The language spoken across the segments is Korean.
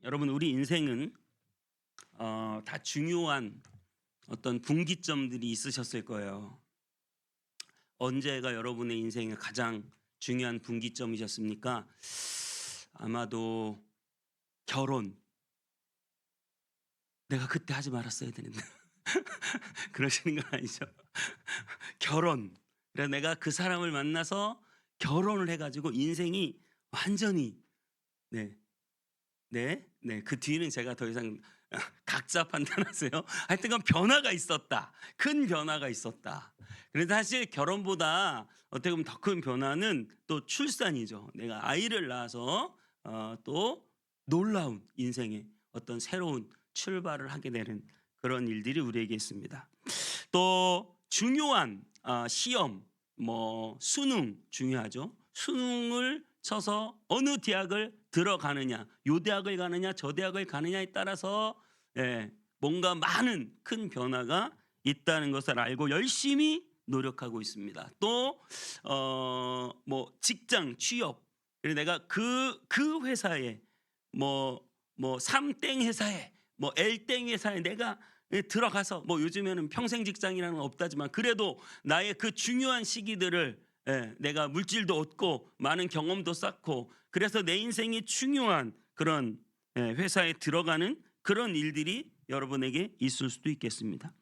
여러분 우리 인생은 다 중요한 어떤 분기점들이 있으셨을 거예요. 언제가 여러분의 인생의 가장 중요한 분기점이셨습니까? 아마도 결혼. 내가 그때 하지 말았어야 되는데. 그러시는 건 아니죠? 결혼. 그래서 내가 그 사람을 만나서 결혼을 해가지고 인생이 완전히 네, 네. 그 뒤는 제가 더 이상 각자 판단하세요. 하여튼간 변화가 있었다. 큰 변화가 있었다. 그래서 사실 결혼보다 어떻게 보면 더 큰 변화는 또 출산이죠. 내가 아이를 낳아서 또 놀라운 인생의 어떤 새로운 출발을 하게 되는 그런 일들이 우리에게 있습니다. 또 중요한 시험, 뭐 수능 중요하죠. 수능을 쳐서 어느 대학을 들어가느냐, 요 대학을 가느냐, 저 대학을 가느냐에 따라서 뭔가 많은 큰 변화가 있다는 것을 알고 열심히 노력하고 있습니다. 또 뭐 직장 취업, 그리고 내가 그 회사에 뭐 삼땡 회사에 뭐 L땡 회사에 내가 들어가서 뭐 요즘에는 평생 직장이라는 건 없다지만 그래도 나의 그 중요한 시기들을 내가 물질도 얻고 많은 경험도 쌓고 그래서 내 인생이 중요한 그런 회사에 들어가는 그런 일들이 여러분에게 있을 수도 있겠습니다.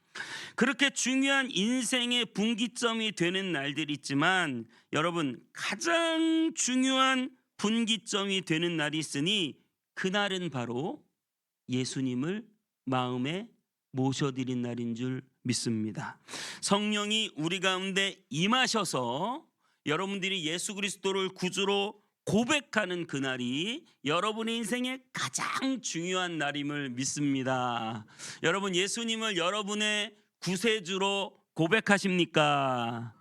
그렇게 중요한 인생의 분기점이 되는 날들이 있지만 여러분 가장 중요한 분기점이 되는 날이 있으니 그날은 바로 예수님을 마음에 모셔드린 날인 줄 믿습니다. 성령이 우리 가운데 임하셔서 여러분들이 예수 그리스도를 구주로 고백하는 그날이 여러분의 인생의 가장 중요한 날임을 믿습니다. 여러분 예수님을 여러분의 구세주로 고백하십니까?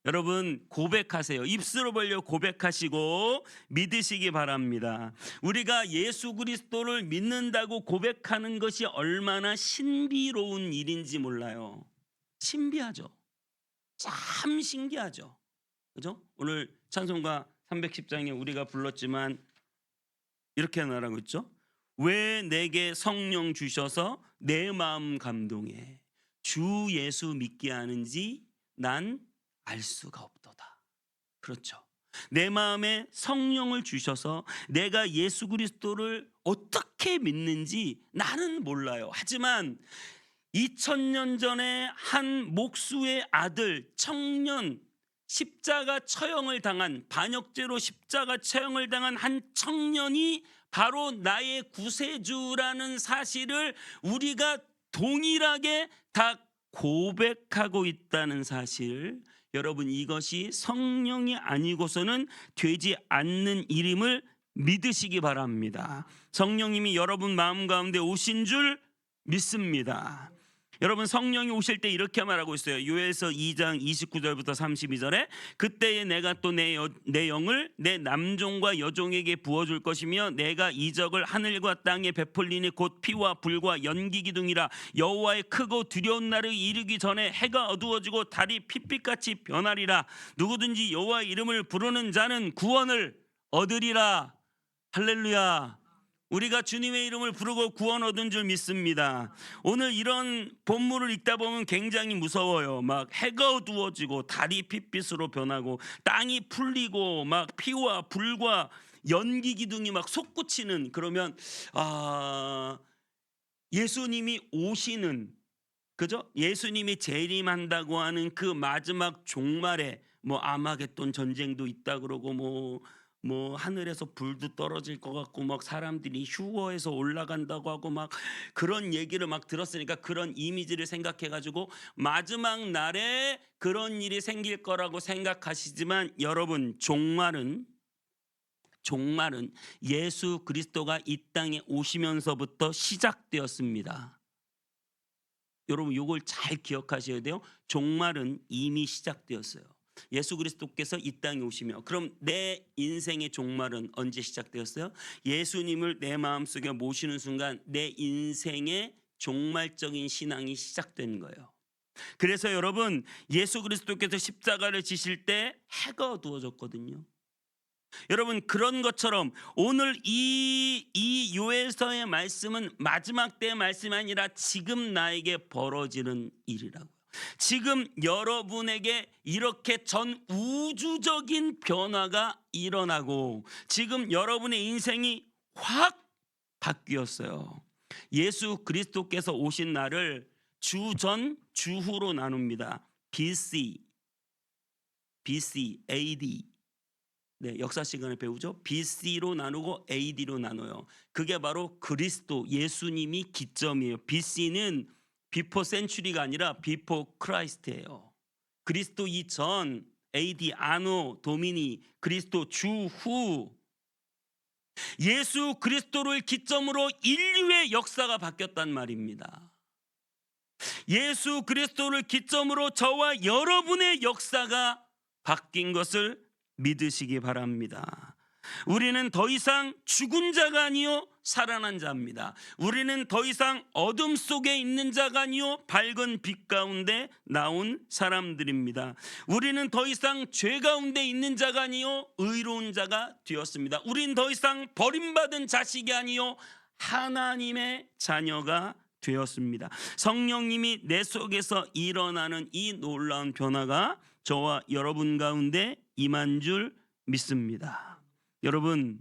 여러분 고백하세요. 입술로 벌려 고백하시고 믿으시기 바랍니다. 우리가 예수 그리스도를 믿는다고 고백하는 것이 얼마나 신비로운 일인지 몰라요. 신비하죠. 참 신기하죠. 그죠? 오늘 찬송가 310장에 우리가 불렀지만 이렇게 말하고 있죠. 왜 내게 성령 주셔서 내 마음 감동해 주 예수 믿게 하는지 난 알 수가 없도다. 그렇죠. 내 마음에 성령을 주셔서 내가 예수 그리스도를 어떻게 믿는지 나는 몰라요. 하지만 2000년 전에 한 목수의 아들 청년 십자가 처형을 당한 반역죄로 십자가 처형을 당한 한 청년이 바로 나의 구세주라는 사실을 우리가 동일하게 다 고백하고 있다는 사실, 여러분 이것이 성령이 아니고서는 되지 않는 일임을 믿으시기 바랍니다. 성령님이 여러분 마음 가운데 오신 줄 믿습니다. 여러분 성령이 오실 때 이렇게 말하고 있어요. 요엘서 2장 29절부터 32절에 그때에 내가 또 내 영을 내 남종과 여종에게 부어줄 것이며 내가 이적을 하늘과 땅에 베풀리니 곧 피와 불과 연기 기둥이라. 여호와의 크고 두려운 날이 이르기 전에 해가 어두워지고 달이 핏빛같이 변하리라. 누구든지 여호와의 이름을 부르는 자는 구원을 얻으리라. 할렐루야. 우리가 주님의 이름을 부르고 구원 얻은 줄 믿습니다. 오늘 이런 본문을 읽다 보면 굉장히 무서워요. 막 해가 어두워지고 달이 핏빛으로 변하고 땅이 풀리고 막 피와 불과 연기 기둥이 막 솟구치는, 그러면 예수님이 오시는, 그죠? 예수님이 재림한다고 하는 그 마지막 종말에 뭐 아마겟돈 전쟁도 있다 그러고 뭐 하늘에서 불도 떨어질 것 같고 막 사람들이 휴거해서 올라간다고 하고 막 그런 얘기를 막 들었으니까 그런 이미지를 생각해 가지고 마지막 날에 그런 일이 생길 거라고 생각하시지만 여러분 종말은 예수 그리스도가 이 땅에 오시면서부터 시작되었습니다. 여러분 이걸 잘 기억하셔야 돼요. 종말은 이미 시작되었어요. 예수 그리스도께서 이 땅에 오시며, 그럼 내 인생의 종말은 언제 시작되었어요? 예수님을 내 마음속에 모시는 순간 내 인생의 종말적인 신앙이 시작된 거예요. 그래서 여러분 예수 그리스도께서 십자가를 지실 때 해가 어두워졌거든요. 여러분, 그런 것처럼 오늘 이 요엘서의 말씀은 마지막 때의 말씀이 아니라 지금 나에게 벌어지는 일이라고요. 지금 여러분에게 이렇게 전 우주적인 변화가 일어나고 지금 여러분의 인생이 확 바뀌었어요. 예수 그리스도께서 오신 날을 주전 주후로 나눕니다. BC, AD. 네, 역사 시간에 배우죠. BC로 나누고 AD로 나눠요. 그게 바로 그리스도 예수님이 기점이에요. BC는 비포 센츄리가 아니라 비포 크라이스트예요. 그리스도 이전, AD 아노 도미니, 그리스도 주후. 예수 그리스도를 기점으로 인류의 역사가 바뀌었단 말입니다. 예수 그리스도를 기점으로 저와 여러분의 역사가 바뀐 것을 믿으시기 바랍니다. 우리는 더 이상 죽은 자가 아니요 살아난 자입니다. 우리는 더 이상 어둠 속에 있는 자가 아니요 밝은 빛 가운데 나온 사람들입니다. 우리는 더 이상 죄 가운데 있는 자가 아니요 의로운 자가 되었습니다. 우리는 더 이상 버림받은 자식이 아니요 하나님의 자녀가 되었습니다. 성령님이 내 속에서 일어나는 이 놀라운 변화가 저와 여러분 가운데 임한 줄 믿습니다. 여러분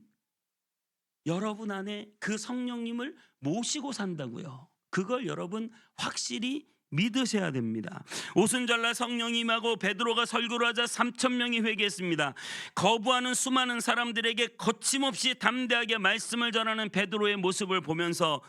안에 그 성령님을 모시고 산다고요. 그걸 여러분 확실히 믿으셔야 됩니다. 오순절날 성령이 임하고 베드로가 설교를 하자 3,000명이 회개했습니다. 거부하는 수많은 사람들에게 거침없이 담대하게 말씀을 전하는 베드로의 모습을 보면서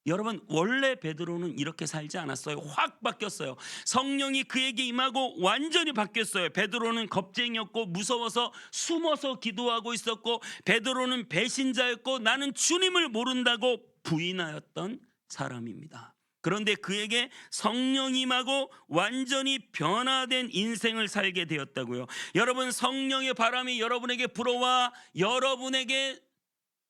여러분, 원래 베드로는 이렇게 살지 않았어요. 확 바뀌었어요. 성령이 그에게 임하고 완전히 바뀌었어요. 베드로는 겁쟁이였고 무서워서 숨어서 기도하고 있었고, 베드로는 배신자였고 나는 주님을 모른다고 부인하였던 사람입니다. 그런데 그에게 성령이 임하고 완전히 변화된 인생을 살게 되었다고요. 여러분, 성령의 바람이 여러분에게 불어와 여러분에게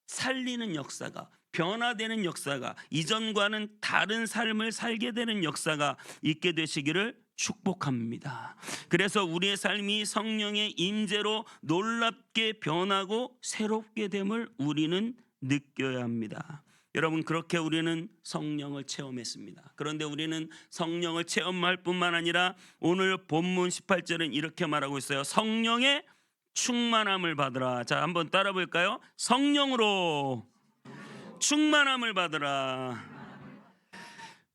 살리는 역사가, 변화되는 역사가, 이전과는 다른 삶을 살게 되는 역사가 있게 되시기를 축복합니다. 그래서 우리의 삶이 성령의 임재로 놀랍게 변하고 새롭게 됨을 우리는 느껴야 합니다. 여러분, 그렇게 우리는 성령을 체험했습니다. 그런데 우리는 성령을 체험할 뿐만 아니라 오늘 본문 18절은 이렇게 말하고 있어요. 성령의 충만함을 받으라. 자, 한번 따라 볼까요? 성령으로 충만함을 받으라.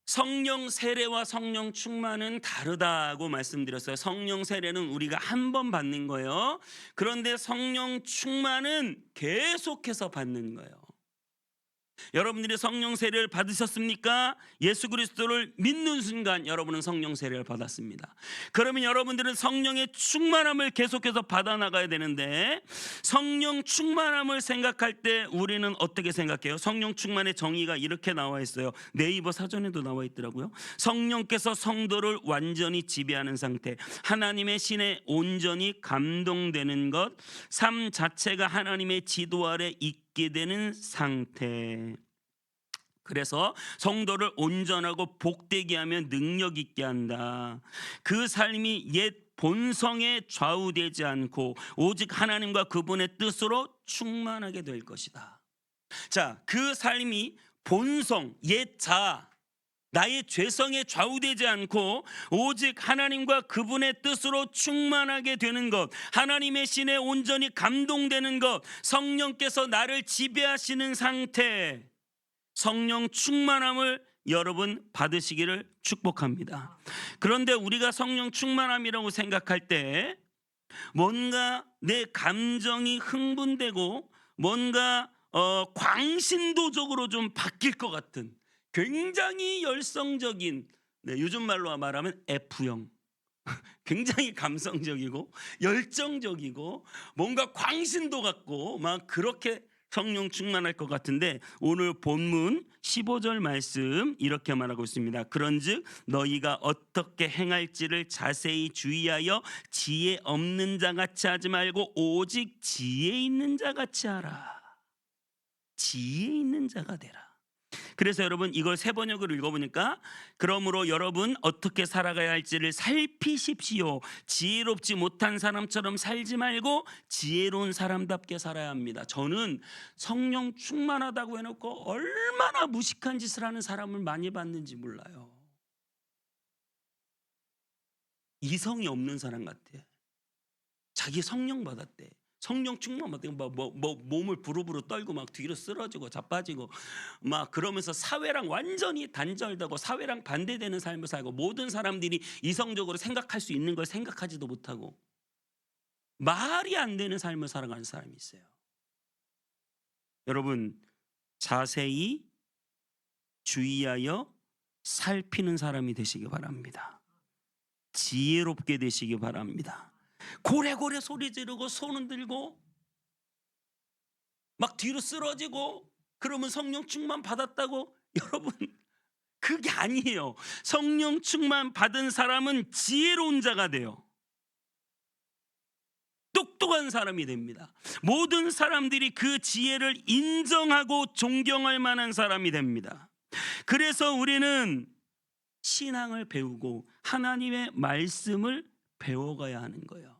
성령 세례와 성령 충만은 다르다고 말씀드렸어요. 성령 세례는 우리가 한 번 받는 거예요. 그런데 성령 충만은 계속해서 받는 거예요. 여러분들이 성령 세례를 받으셨습니까? 예수 그리스도를 믿는 순간 여러분은 성령 세례를 받았습니다. 그러면 여러분들은 성령의 충만함을 계속해서 받아 나가야 되는데, 성령 충만함을 생각할 때 우리는 어떻게 생각해요? 성령 충만의 정의가 이렇게 나와 있어요. 네이버 사전에도 나와 있더라고요. 성령께서 성도를 완전히 지배하는 상태, 하나님의 신에 온전히 감동되는 것, 삶 자체가 하나님의 지도 아래 있게 되는 상태. 그래서 성도를 온전하고 복되게 하며 능력 있게 한다. 그 삶이 옛 본성에 좌우되지 않고 오직 하나님과 그분의 뜻으로 충만하게 될 것이다. 자, 그 삶이 본성, 옛 자, 나의 죄성에 좌우되지 않고 오직 하나님과 그분의 뜻으로 충만하게 되는 것, 하나님의 신에 온전히 감동되는 것, 성령께서 나를 지배하시는 상태, 성령 충만함을 여러분 받으시기를 축복합니다. 그런데 우리가 성령 충만함이라고 생각할 때 뭔가 내 감정이 흥분되고 뭔가 광신도적으로 좀 바뀔 것 같은 굉장히 열성적인, 요즘 말로 말하면 F형, 굉장히 감성적이고 열정적이고 뭔가 광신도 같고 막 그렇게 성령 충만할 것 같은데, 오늘 본문 15절 말씀 이렇게 말하고 있습니다. 그런즉 너희가 어떻게 행할지를 자세히 주의하여 지혜 없는 자 같이 하지 말고 오직 지혜 있는 자 같이 하라. 지혜 있는 자가 되라. 그래서 여러분 이걸 새 번역으로 읽어보니까 그러므로 여러분 어떻게 살아가야 할지를 살피십시오. 지혜롭지 못한 사람처럼 살지 말고 지혜로운 사람답게 살아야 합니다. 저는 성령 충만하다고 해놓고 얼마나 무식한 짓을 하는 사람을 많이 봤는지 몰라요. 이성이 없는 사람 같아. 자기 성령 받았대. 성령 충만 받았대. 몸을 부르부르 떨고 막 뒤로 쓰러지고 자빠지고 막 그러면서 사회랑 완전히 단절되고 사회랑 반대되는 삶을 살고 모든 사람들이 이성적으로 생각할 수 있는 걸 생각하지도 못하고 말이 안 되는 삶을 살아가는 사람이 있어요. 여러분 자세히 주의하여 살피는 사람이 되시기 바랍니다. 지혜롭게 되시기 바랍니다. 고래고래 소리 지르고 손 흔들고 막 뒤로 쓰러지고 그러면 성령 충만 받았다고 여러분 그게 아니에요. 성령 충만 받은 사람은 지혜로운 자가 돼요. 똑똑한 사람이 됩니다. 모든 사람들이 그 지혜를 인정하고 존경할 만한 사람이 됩니다. 그래서 우리는 신앙을 배우고 하나님의 말씀을 배워가야 하는 거예요.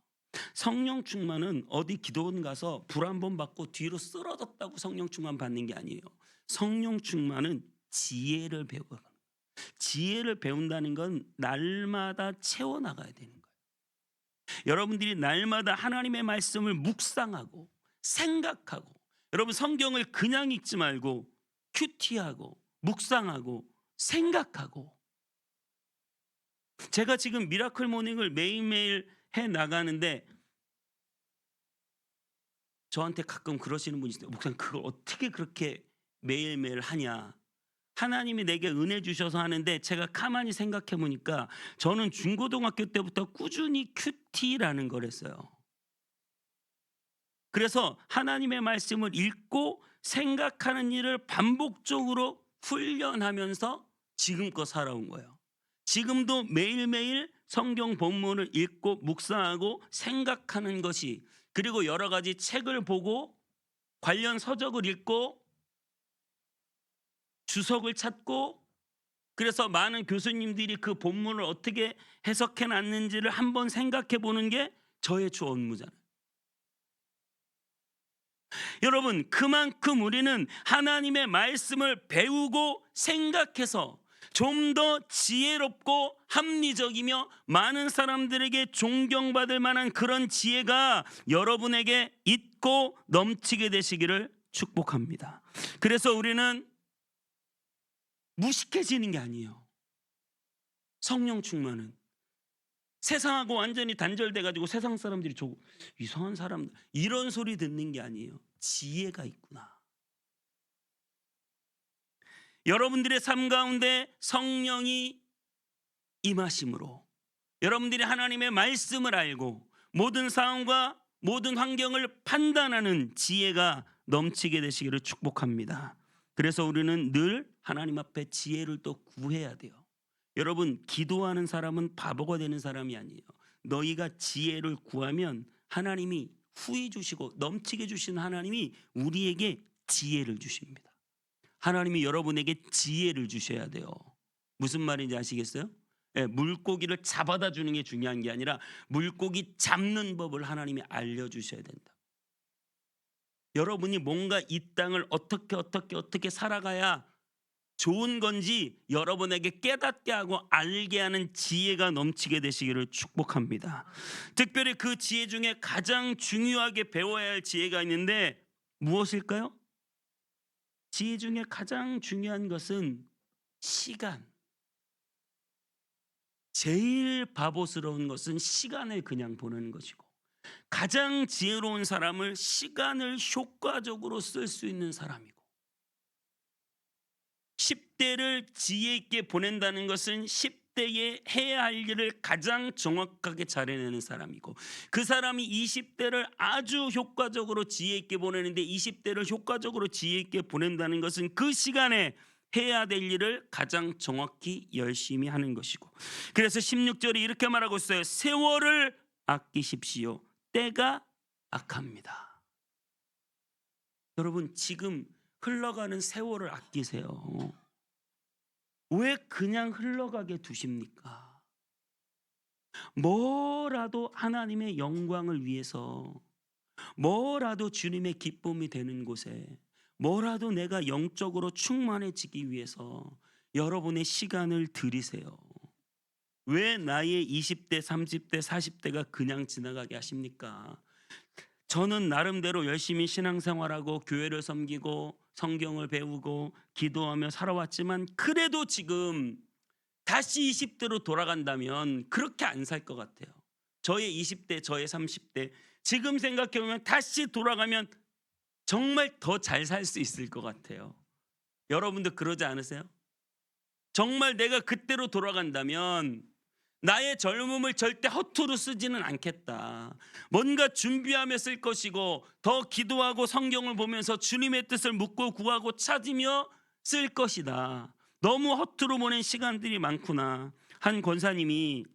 성령 충만은 어디 기도원 가서 불 한 번 받고 뒤로 쓰러졌다고 성령 충만 받는 게 아니에요. 성령 충만은 지혜를 배워가는 거예요. 지혜를 배운다는 건 날마다 채워나가야 되는 거예요. 여러분들이 날마다 하나님의 말씀을 묵상하고 생각하고 여러분 성경을 그냥 읽지 말고 큐티하고 묵상하고 생각하고 제가 지금 미라클 모닝을 매일매일 해 나가는데 저한테 가끔 그러시는 분이 있어요. 목사님 그걸 어떻게 그렇게 매일매일 하냐. 하나님이 내게 은혜 주셔서 하는데 제가 가만히 생각해 보니까 저는 중고등학교 때부터 꾸준히 큐티라는 걸 했어요. 그래서 하나님의 말씀을 읽고 생각하는 일을 반복적으로 훈련하면서 지금껏 살아온 거예요. 지금도 매일매일 성경 본문을 읽고 묵상하고 생각하는 것이 그리고 여러 가지 책을 보고 관련 서적을 읽고 주석을 찾고 그래서 많은 교수님들이 그 본문을 어떻게 해석해 놨는지를 한번 생각해 보는 게 저의 주 업무잖아요. 여러분 그만큼 우리는 하나님의 말씀을 배우고 생각해서 좀 더 지혜롭고 합리적이며 많은 사람들에게 존경받을 만한 그런 지혜가 여러분에게 있고 넘치게 되시기를 축복합니다. 그래서 우리는 무식해지는 게 아니에요. 성령 충만은 세상하고 완전히 단절돼 가지고 세상 사람들이 저 이상한 사람 이런 소리 듣는 게 아니에요. 지혜가 있구나. 여러분들의 삶 가운데 성령이 임하심으로 여러분들이 하나님의 말씀을 알고 모든 상황과 모든 환경을 판단하는 지혜가 넘치게 되시기를 축복합니다. 그래서 우리는 늘 하나님 앞에 지혜를 또 구해야 돼요. 여러분 기도하는 사람은 바보가 되는 사람이 아니에요. 너희가 지혜를 구하면 하나님이 후히 주시고 넘치게 주신 하나님이 우리에게 지혜를 주십니다. 하나님이 여러분에게 지혜를 주셔야 돼요. 무슨 말인지 아시겠어요? 예, 물고기를 잡아다 주는 게 중요한 게 아니라 물고기 잡는 법을 하나님이 알려주셔야 된다. 여러분이 뭔가 이 땅을 어떻게 살아가야 좋은 건지 여러분에게 깨닫게 하고 알게 하는 지혜가 넘치게 되시기를 축복합니다. 특별히 그 지혜 중에 가장 중요하게 배워야 할 지혜가 있는데 무엇일까요? 지혜 중에 가장 중요한 것은 시간. 제일 바보스러운 것은 시간을 그냥 보내는 것이고 가장 지혜로운 사람을 시간을 효과적으로 쓸 수 있는 사람이고 10대를 지혜 있게 보낸다는 것은 10대에 해야 할 일을 가장 정확하게 잘해내는 사람이고 그 사람이 20대를 아주 효과적으로 지혜 있게 보내는데 20대를 효과적으로 지혜 있게 보낸다는 것은 그 시간에 해야 될 일을 가장 정확히 열심히 하는 것이고 그래서 16절이 이렇게 말하고 있어요. 세월을 아끼십시오. 때가 악합니다. 여러분 지금 흘러가는 세월을 아끼세요. 왜 그냥 흘러가게 두십니까? 뭐라도 하나님의 영광을 위해서, 뭐라도 주님의 기쁨이 되는 곳에, 뭐라도 내가 영적으로 충만해지기 위해서 여러분의 시간을 들이세요. 왜 나의 20대, 30대, 40대가 그냥 지나가게 하십니까? 저는 나름대로 열심히 신앙생활하고 교회를 섬기고 성경을 배우고 기도하며 살아왔지만, 그래도 지금 다시 20대로 돌아간다면 그렇게 안 살 것 같아요. 저의 20대, 저의 30대 지금 생각해 보면 다시 돌아가면 정말 더 잘 살 수 있을 것 같아요. 여러분도 그러지 않으세요? 정말 내가 그때로 돌아간다면 나의 젊음을 절대 허투루 쓰지는 않겠다. 뭔가 준비하며 쓸 것이고, 더 기도하고 성경을 보면서 주님의 뜻을 묻고 구하고 찾으며 쓸 것이다. 너무 허투루 보낸 시간들이 많구나. 한 권사님이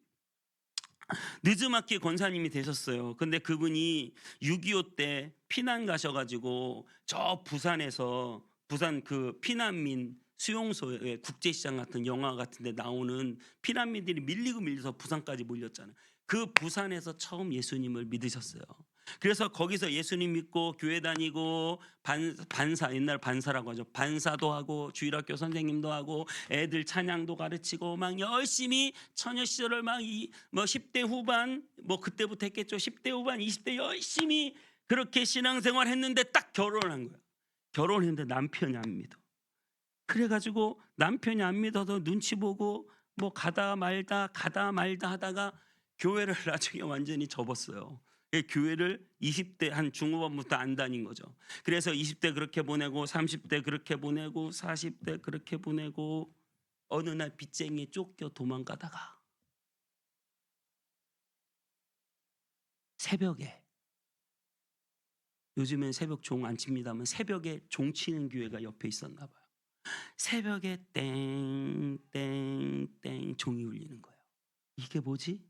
늦음학기 권사님이 되셨어요. 근데 그분이 6.25 때 피난 가셔가지고 저 부산에서, 부산 그 피난민 수용소에, 국제시장 같은 영화 같은 데 나오는 피난민들이 밀리고 밀려서 부산까지 몰렸잖아요. 그 부산에서 처음 예수님을 믿으셨어요. 그래서 거기서 예수님 믿고 교회 다니고 반사, 옛날 반사라고 하죠. 반사도 하고 주일학교 선생님도 하고 애들 찬양도 가르치고 막 열심히 처녀 시절을 막 뭐 10대 후반 뭐 그때부터 했겠죠. 10대 후반 20대 열심히 그렇게 신앙생활 했는데 딱 결혼한 거예요. 결혼했는데 남편이 안 믿어. 그래가지고 남편이 안 믿어서 눈치 보고 뭐 가다 말다 하다가 교회를 나중에 완전히 접었어요. 교회를 20대 한 중후반부터 안 다닌 거죠. 그래서 20대 그렇게 보내고 30대 그렇게 보내고 40대 그렇게 보내고 어느 날 빚쟁이에 쫓겨 도망가다가 새벽에, 요즘엔 새벽 종 안 칩니다만 새벽에 종 치는 교회가 옆에 있었나 봐요. 새벽에 땡땡땡 종이 울리는 거예요. 이게 뭐지?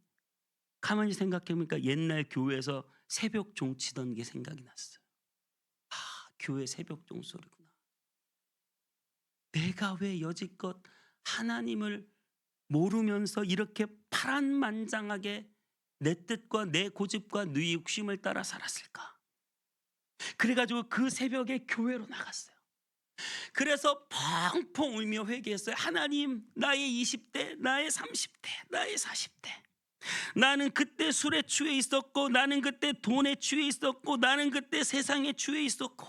가만히 생각해 보니까 옛날 교회에서 새벽 종 치던 게 생각이 났어요. 아, 교회 새벽 종 소리구나. 내가 왜 여지껏 하나님을 모르면서 이렇게 파란만장하게 내 뜻과 내 고집과 네 욕심을 따라 살았을까? 그래가지고 그 새벽에 교회로 나갔어요. 그래서 펑펑 울며 회개했어요. 하나님, 나의 20대, 나의 30대, 나의 40대. 나는 그때 술에 취해 있었고, 나는 그때 돈에 취해 있었고, 나는 그때 세상에 취해 있었고,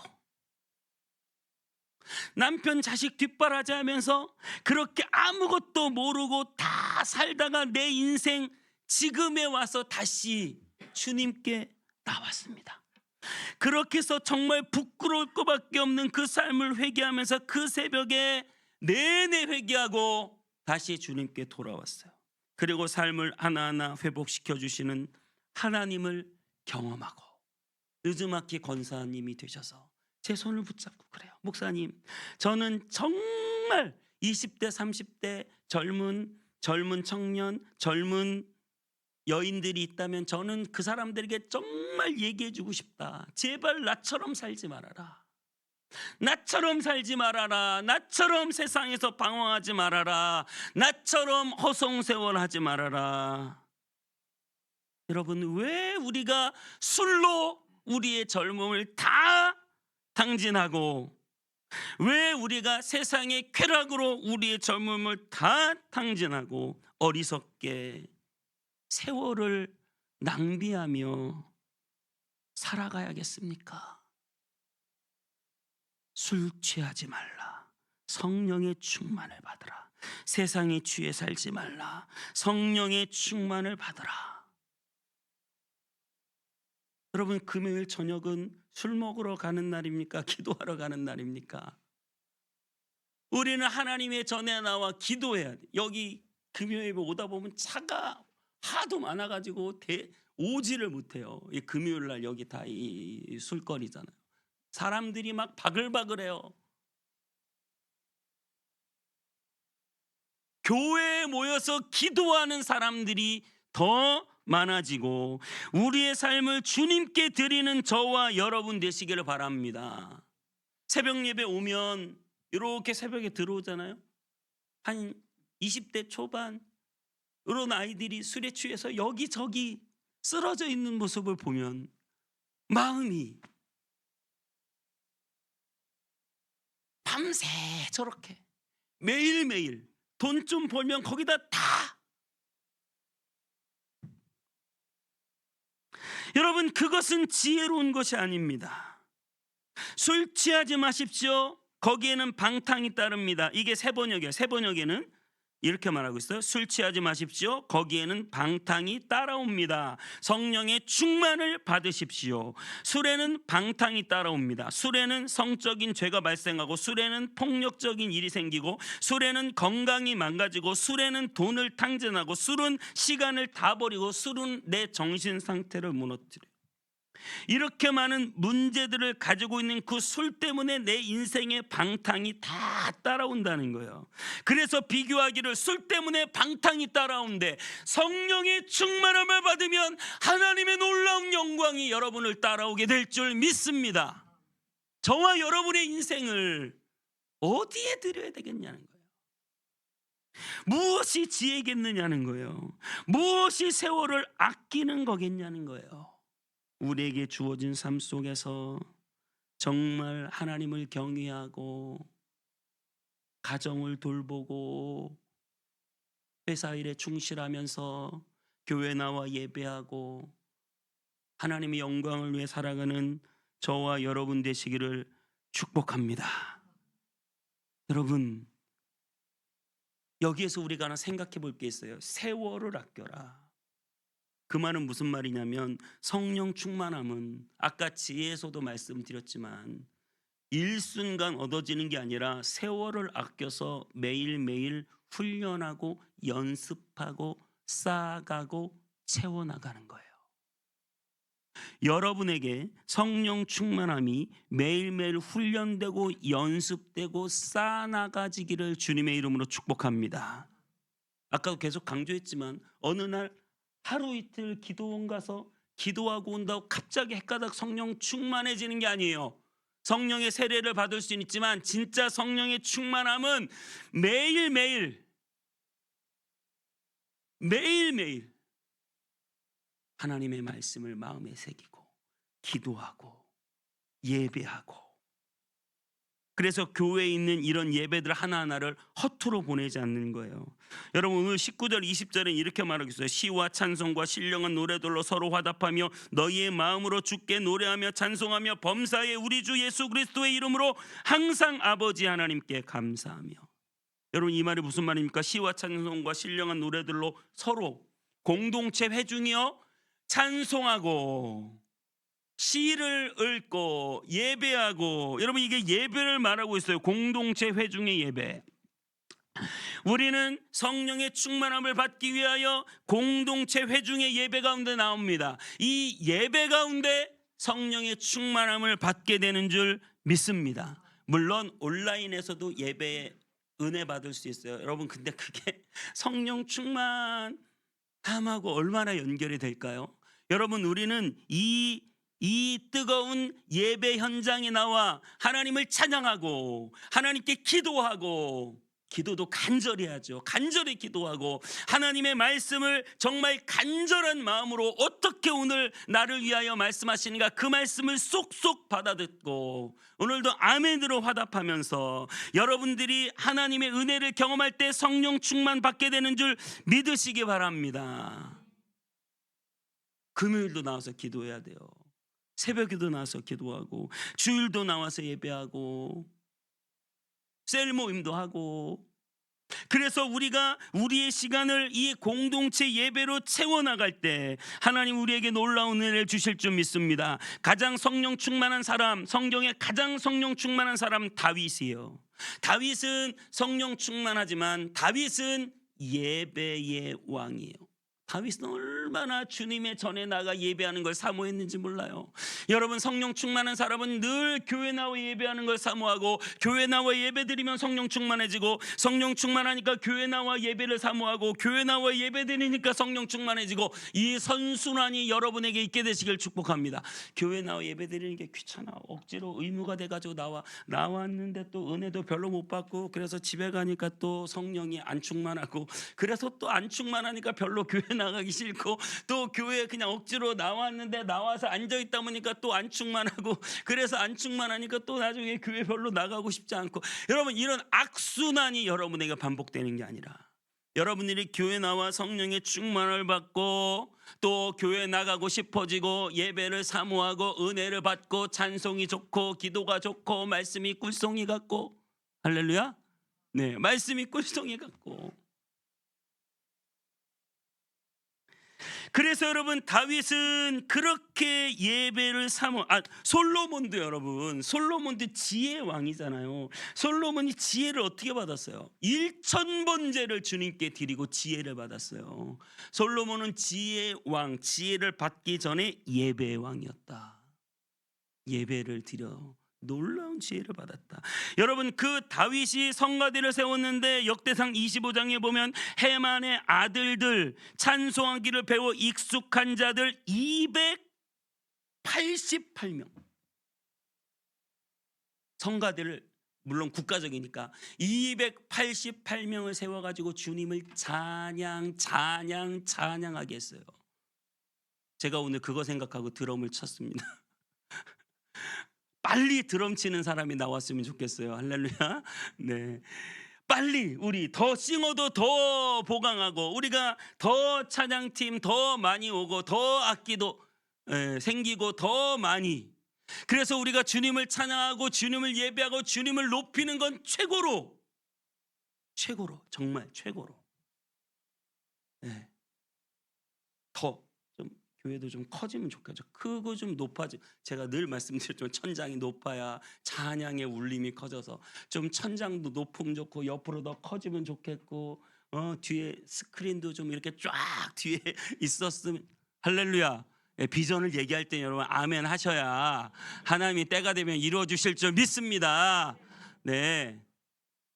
남편 자식 뒷바라지 하면서 그렇게 아무것도 모르고 다 살다가 내 인생 지금에 와서 다시 주님께 나왔습니다. 그렇게 해서 정말 부끄러울 것밖에 없는 그 삶을 회개하면서 그 새벽에 내내 회개하고 다시 주님께 돌아왔어요. 그리고 삶을 하나하나 회복시켜 주시는 하나님을 경험하고 늦음학기 권사님이 되셔서 제 손을 붙잡고 그래요. 목사님, 저는 정말 20대 30대 젊은 청년, 젊은 여인들이 있다면 저는 그 사람들에게 정말 얘기해 주고 싶다. 제발 나처럼 살지 말아라. 나처럼 살지 말아라. 나처럼 세상에서 방황하지 말아라. 나처럼 허송세월하지 말아라. 여러분, 왜 우리가 술로 우리의 젊음을 다 탕진하고, 왜 우리가 세상의 쾌락으로 우리의 젊음을 다 탕진하고 어리석게 세월을 낭비하며 살아가야겠습니까? 술 취하지 말라. 성령의 충만을 받으라. 세상에 취해 살지 말라. 성령의 충만을 받으라. 여러분, 금요일 저녁은 술 먹으러 가는 날입니까? 기도하러 가는 날입니까? 우리는 하나님의 전에 나와 기도해야 돼. 여기 금요일에 오다 보면 차가 하도 많아가지고 오지를 못해요. 이 금요일 날 여기 다 이 술거리잖아요. 사람들이 막 바글바글해요. 교회에 모여서 기도하는 사람들이 더 많아지고 우리의 삶을 주님께 드리는 저와 여러분 되시기를 바랍니다. 새벽 예배 오면 이렇게 새벽에 들어오잖아요. 한 20대 초반으로 아이들이 술에 취해서 여기저기 쓰러져 있는 모습을 보면 마음이 밤새 저렇게 매일매일 돈 좀 벌면 거기다 다. 여러분, 그것은 지혜로운 것이 아닙니다. 술 취하지 마십시오. 거기에는 방탕이 따릅니다. 이게 새 번역이에요. 새 번역에는 이렇게 말하고 있어요. 술 취하지 마십시오. 거기에는 방탕이 따라옵니다. 성령의 충만을 받으십시오. 술에는 방탕이 따라옵니다. 술에는 성적인 죄가 발생하고, 술에는 폭력적인 일이 생기고, 술에는 건강이 망가지고, 술에는 돈을 탕진하고, 술은 시간을 다 버리고, 술은 내 정신 상태를 무너뜨려요. 이렇게 많은 문제들을 가지고 있는 그 술 때문에 내 인생의 방탕이 다 따라온다는 거예요. 그래서 비교하기를, 술 때문에 방탕이 따라오는데 성령의 충만함을 받으면 하나님의 놀라운 영광이 여러분을 따라오게 될 줄 믿습니다. 저와 여러분의 인생을 어디에 드려야 되겠냐는 거예요. 무엇이 지혜겠느냐는 거예요. 무엇이 세월을 아끼는 거겠냐는 거예요. 우리에게 주어진 삶 속에서 정말 하나님을 경외하고, 가정을 돌보고, 회사 일에 충실하면서 교회 나와 예배하고 하나님의 영광을 위해 살아가는 저와 여러분 되시기를 축복합니다. 여러분, 여기에서 우리가 하나 생각해 볼 게 있어요. 세월을 아껴라. 그 말은 무슨 말이냐면, 성령 충만함은 아까 지혜에서도 말씀드렸지만 일순간 얻어지는 게 아니라 세월을 아껴서 매일매일 훈련하고 연습하고 쌓아가고 채워나가는 거예요. 여러분에게 성령 충만함이 매일매일 훈련되고 연습되고 쌓아나가지기를 주님의 이름으로 축복합니다. 아까도 계속 강조했지만 어느 날 하루 이틀 기도원 가서 기도하고 온다고 갑자기 헷가닥 성령 충만해지는 게 아니에요. 성령의 세례를 받을 수는 있지만 진짜 성령의 충만함은 매일매일 하나님의 말씀을 마음에 새기고 기도하고 예배하고, 그래서 교회에 있는 이런 예배들 하나하나를 허투루 보내지 않는 거예요. 여러분, 오늘 19절 20절에 이렇게 말하고 있어요. 시와 찬송과 신령한 노래들로 서로 화답하며 너희의 마음으로 주께 노래하며 찬송하며 범사에 우리 주 예수 그리스도의 이름으로 항상 아버지 하나님께 감사하며. 여러분, 이 말이 무슨 말입니까? 시와 찬송과 신령한 노래들로 서로 공동체 회중이요 찬송하고 시를 읽고 예배하고. 여러분, 이게 예배를 말하고 있어요. 공동체 회중의 예배. 우리는 성령의 충만함을 받기 위하여 공동체 회중의 예배 가운데 나옵니다. 이 예배 가운데 성령의 충만함을 받게 되는 줄 믿습니다. 물론 온라인에서도 예배에 은혜 받을 수 있어요. 여러분, 근데 그게 성령 충만함하고 얼마나 연결이 될까요? 여러분, 우리는 이 뜨거운 예배 현장에 나와 하나님을 찬양하고 하나님께 기도하고, 기도도 간절히 하죠. 간절히 기도하고 하나님의 말씀을 정말 간절한 마음으로 어떻게 오늘 나를 위하여 말씀하시는가 그 말씀을 쏙쏙 받아듣고 오늘도 아멘으로 화답하면서 여러분들이 하나님의 은혜를 경험할 때 성령 충만 받게 되는 줄 믿으시기 바랍니다. 금요일도 나와서 기도해야 돼요. 새벽에도 나와서 기도하고, 주일도 나와서 예배하고, 셀 모임도 하고. 그래서 우리가 우리의 시간을 이 공동체 예배로 채워나갈 때 하나님 우리에게 놀라운 은혜를 주실 줄 믿습니다. 가장 성령 충만한 사람, 성경에 가장 성령 충만한 사람 다윗이에요. 다윗은 성령 충만하지만 다윗은 예배의 왕이에요. 다윗은 얼마나 주님의 전에 나가 예배하는 걸 사모했는지 몰라요. 여러분, 성령 충만한 사람은 늘 교회 나와 예배하는 걸 사모하고, 교회 나와 예배 드리면 성령 충만해지고, 성령 충만하니까 교회 나와 예배를 사모하고, 교회 나와 예배 드리니까 성령 충만해지고, 이 선순환이 여러분에게 있게 되시길 축복합니다. 교회 나와 예배 드리는 게 귀찮아, 억지로 의무가 돼가지고 나왔는데 또 은혜도 별로 못 받고, 그래서 집에 가니까 또 성령이 안 충만하고, 그래서 또 안 충만하니까 별로 교회 나가기 싫고, 또 교회에 그냥 억지로 나왔는데 나와서 앉아있다 보니까 또 안 충만하고, 그래서 안 충만하니까 또 나중에 교회 별로 나가고 싶지 않고. 여러분, 이런 악순환이 여러분에게 반복되는 게 아니라, 여러분들이 교회 나와 성령의 충만을 받고, 또 교회 나가고 싶어지고, 예배를 사모하고, 은혜를 받고, 찬송이 좋고, 기도가 좋고, 말씀이 꿀송이 같고, 할렐루야. 네, 말씀이 꿀송이 같고. 그래서 여러분, 다윗은 그렇게 예배를 솔로몬도, 여러분, 솔로몬도 지혜의 왕이잖아요. 솔로몬이 지혜를 어떻게 받았어요? 1000번제를 주님께 드리고 지혜를 받았어요. 솔로몬은 지혜의 왕, 지혜를 받기 전에 예배의 왕이었다. 예배를 드려 놀라운 지혜를 받았다. 여러분, 그 다윗이 성가대를 세웠는데 역대상 25장에 보면 해만의 아들들, 찬송하기를 배워 익숙한 자들 288명, 성가대를, 물론 국가적이니까 288명을 세워가지고 주님을 찬양하게 했어요. 제가 오늘 그거 생각하고 드럼을 쳤습니다. 빨리 드럼 치는 사람이 나왔으면 좋겠어요. 할렐루야. 네, 빨리 우리 더 싱어도 더 보강하고, 우리가 더 찬양팀 더 많이 오고, 더 악기도 생기고 더 많이. 그래서 우리가 주님을 찬양하고 주님을 예배하고 주님을 높이는 건 최고로, 정말 최고로. 네. 더 좀 교회도 좀 커지면 좋겠죠. 크고 좀 높아지. 제가 늘 말씀드렸지만 천장이 높아야 찬양의 울림이 커져서, 좀 천장도 높으면 좋고, 옆으로 더 커지면 좋겠고, 뒤에 스크린도 좀 이렇게 쫙 뒤에 있었으면. 할렐루야. 비전을 얘기할 때 여러분 아멘 하셔야 하나님이 때가 되면 이루어 주실 줄 믿습니다. 네,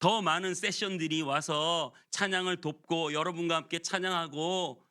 더 많은 세션들이 와서 찬양을 돕고 여러분과 함께 찬양하고,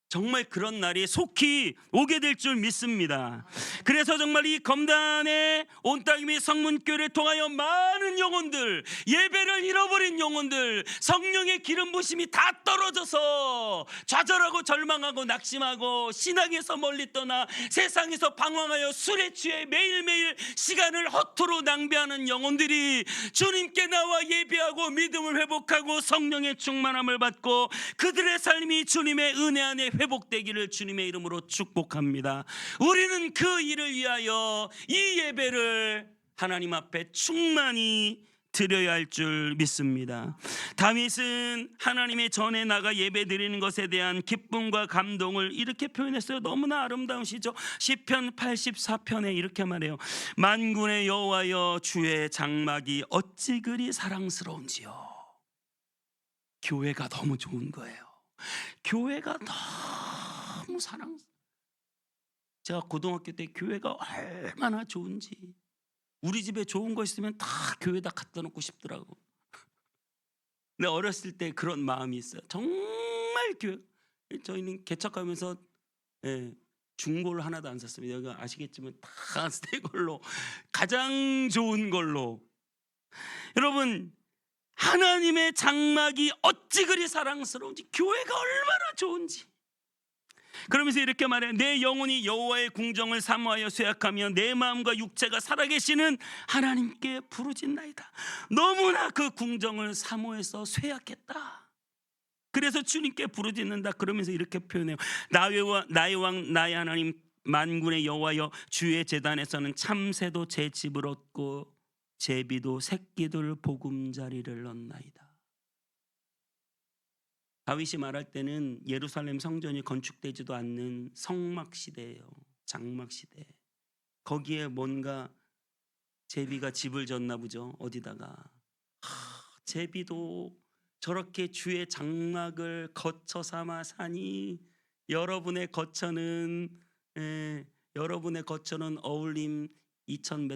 정말 그런 날이 속히 오게 될 줄 믿습니다. 그래서 정말 이 검단의 온 땅 및 성문교회를 통하여 많은 영혼들, 예배를 잃어버린 영혼들, 성령의 기름 부심이 다 떨어져서 좌절하고 절망하고 낙심하고 신앙에서 멀리 떠나 세상에서 방황하여 술에 취해 매일매일 시간을 허투루 낭비하는 영혼들이 주님께 나와 예배하고 믿음을 회복하고 성령의 충만함을 받고, 그들의 삶이 주님의 은혜 안에 회복되기를 주님의 이름으로 축복합니다. 우리는 그 일을 위하여 이 예배를 하나님 앞에 충만히 드려야 할 줄 믿습니다. 다윗은 하나님의 전에 나가 예배 드리는 것에 대한 기쁨과 감동을 이렇게 표현했어요. 너무나 아름다운 시죠. 시편 84편에 이렇게 말해요. 만군의 여호와여, 주의 장막이 어찌 그리 사랑스러운지요. 교회가 너무 좋은 거예요. 교회가 너무 제가 고등학교 때 교회가 얼마나 좋은지, 우리 집에 좋은 거 있으면 다 교회에다 갖다 놓고 싶더라고. 근데 어렸을 때 그런 마음이 있어요. 정말 교회, 저희는 개척하면서 중고를 하나도 안 샀습니다. 여기 아시겠지만 다 새 걸로, 가장 좋은 걸로. 여러분, 하나님의 장막이 어찌 그리 사랑스러운지, 교회가 얼마나 좋은지. 그러면서 이렇게 말해요. 내 영혼이 여호와의 궁정을 사모하여 쇠약하며 내 마음과 육체가 살아계시는 하나님께 부르짖나이다. 너무나 그 궁정을 사모해서 쇠약했다. 그래서 주님께 부르짖는다. 그러면서 이렇게 표현해요. 나의 왕 나의 하나님 만군의 여호와여, 주의 제단에서는 참새도 제 집을 얻고 제비도 새끼들 보금자리를 넣나이다. 다윗이 말할 때는 예루살렘 성전이 건축되지도 않는 성막 시대예요. 장막 시대. 거기에 뭔가 제비가 집을 졌나 보죠. 어디다가. 제비도 저렇게 주의 장막을 거처 삼아 사니 여러분의 거처는 여러분의 거처는 어울림 2000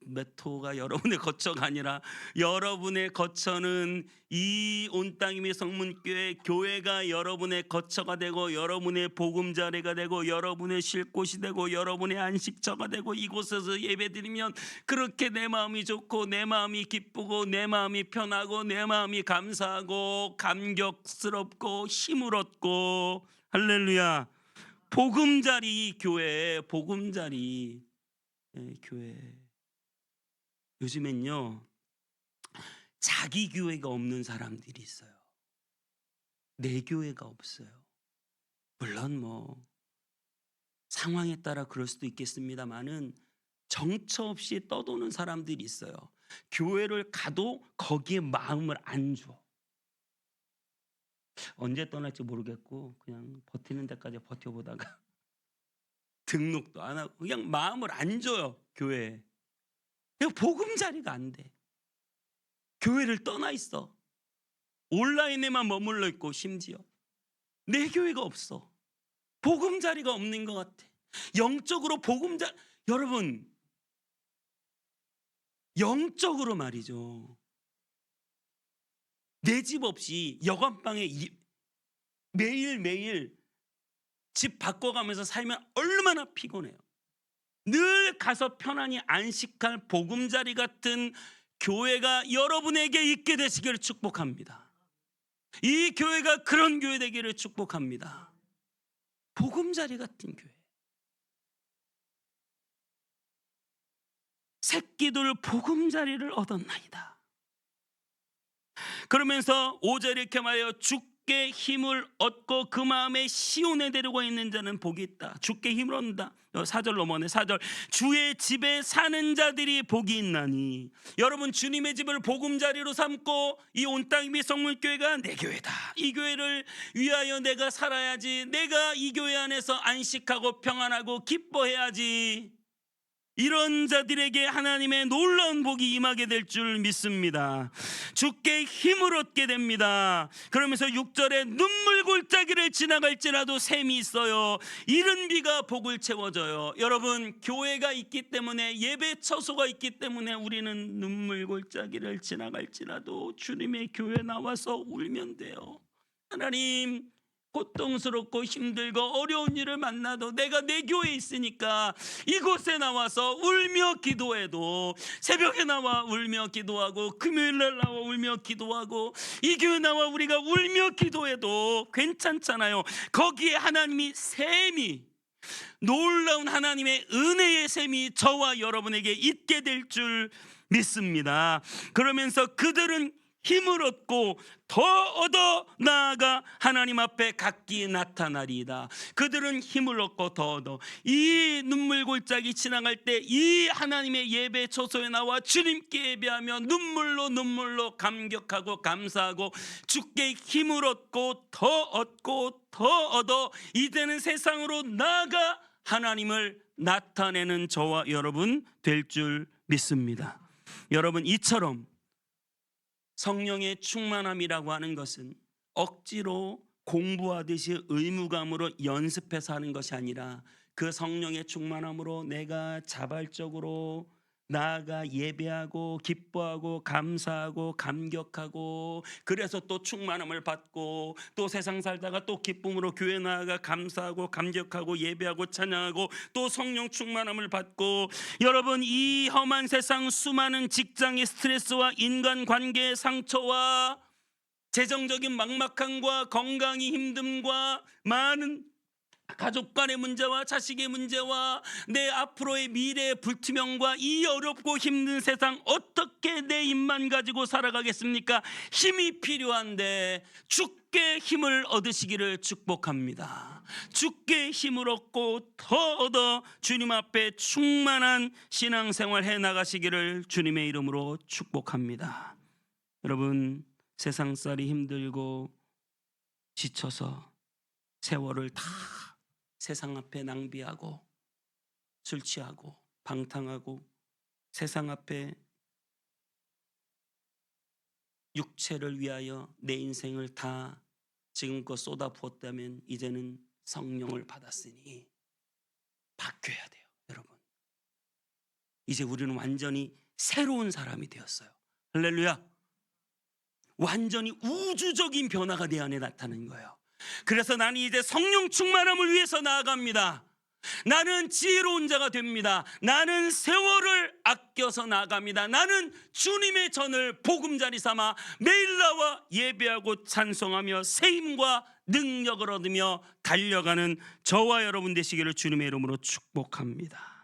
몇 호가 여러분의 거처가 아니라 여러분의 거처는 이 온 땅임의 성문교회 교회가 여러분의 거처가 되고 여러분의 보금자리가 되고 여러분의 쉴 곳이 되고 여러분의 안식처가 되고 이곳에서 예배드리면 그렇게 내 마음이 좋고 내 마음이 기쁘고 내 마음이 편하고 내 마음이 감사하고 감격스럽고 힘을 얻고 할렐루야. 보금자리 교회, 보금자리 교회. 요즘엔요 자기 교회가 없는 사람들이 있어요. 내 교회가 없어요. 물론 뭐 상황에 따라 그럴 수도 있겠습니다만은 정처 없이 떠도는 사람들이 있어요. 교회를 가도 거기에 마음을 안 줘. 언제 떠날지 모르겠고 그냥 버티는 데까지 버텨보다가 등록도 안 하고 그냥 마음을 안 줘요. 교회에. 그냥 보금자리가 안 돼. 교회를 떠나 있어. 온라인에만 머물러 있고 심지어 내 교회가 없어. 보금자리가 없는 것 같아. 영적으로 여러분 영적으로 말이죠. 내 집 없이 여관방에 매일매일 집 바꿔가면서 살면 얼마나 피곤해요. 늘 가서 편안히 안식할 보금자리 같은 교회가 여러분에게 있게 되시기를 축복합니다. 이 교회가 그런 교회 되기를 축복합니다. 보금자리 같은 교회. 새끼들 보금자리를 얻었나이다. 그러면서 5절 이렇게 말해요. 주께 힘을 얻고 그 마음에 시온에 데리고 있는 자는 복이 있다. 주께 힘을 얻는다. 4절 넘어네. 4절 주의 집에 사는 자들이 복이 있나니. 여러분 주님의 집을 보금자리로 삼고 이 온 땅 및 성물교회가 내 교회다. 이 교회를 위하여 내가 살아야지. 내가 이 교회 안에서 안식하고 평안하고 기뻐해야지. 이런 자들에게 하나님의 놀라운 복이 임하게 될 줄 믿습니다. 주께 힘을 얻게 됩니다. 그러면서 6절에 눈물 골짜기를 지나갈지라도 샘이 있어요. 이른 비가 복을 채워줘요. 여러분 교회가 있기 때문에 예배 처소가 있기 때문에 우리는 눈물 골짜기를 지나갈지라도 주님의 교회 나와서 울면 돼요. 하나님 고통스럽고 힘들고 어려운 일을 만나도 내가 내 교회에 있으니까 이곳에 나와서 울며 기도해도 새벽에 나와 울며 기도하고 금요일날 나와 울며 기도하고 이 교회 나와 우리가 울며 기도해도 괜찮잖아요. 거기에 하나님이 샘이 놀라운 하나님의 은혜의 샘이 저와 여러분에게 있게 될 줄 믿습니다. 그러면서 그들은 힘을 얻고 더 얻어 나아가 하나님 앞에 각기 나타나리이다. 그들은 힘을 얻고 더 얻어 이 눈물 골짜기 지나갈 때 이 하나님의 예배 초소에 나와 주님께 예배하며 눈물로 감격하고 감사하고 주께 힘을 얻고 더 얻어 이제는 세상으로 나아가 하나님을 나타내는 저와 여러분 될 줄 믿습니다. 여러분 이처럼 성령의 충만함이라고 하는 것은 억지로 공부하듯이 의무감으로 연습해서 하는 것이 아니라 그 성령의 충만함으로 내가 자발적으로 나아가 예배하고 기뻐하고 감사하고 감격하고 그래서 또 충만함을 받고 또 세상 살다가 또 기쁨으로 교회 나아가 감사하고 감격하고 예배하고 찬양하고 또 성령 충만함을 받고 여러분 이 험한 세상 수많은 직장의 스트레스와 인간관계의 상처와 재정적인 막막함과 건강이 힘듦과 많은 가족 간의 문제와 자식의 문제와 내 앞으로의 미래의 불투명과 이 어렵고 힘든 세상 어떻게 내 입만 가지고 살아가겠습니까? 힘이 필요한데 주께 힘을 얻으시기를 축복합니다. 주께 힘을 얻고 더 얻어 주님 앞에 충만한 신앙생활 해나가시기를 주님의 이름으로 축복합니다. 여러분 세상살이 힘들고 지쳐서 세월을 다 세상 앞에 낭비하고 술 취하고 방탕하고 세상 앞에 육체를 위하여 내 인생을 다 지금껏 쏟아부었다면 이제는 성령을 받았으니 바뀌어야 돼요, 여러분. 이제 우리는 완전히 새로운 사람이 되었어요. 할렐루야. 완전히 우주적인 변화가 내 안에 나타나는 거예요. 그래서 나는 이제 성령 충만함을 위해서 나아갑니다. 나는 지혜로운 자가 됩니다. 나는 세월을 아껴서 나아갑니다. 나는 주님의 전을 보금자리 삼아 매일 나와 예배하고 찬송하며 세임과 능력을 얻으며 달려가는 저와 여러분 되시기를 주님의 이름으로 축복합니다.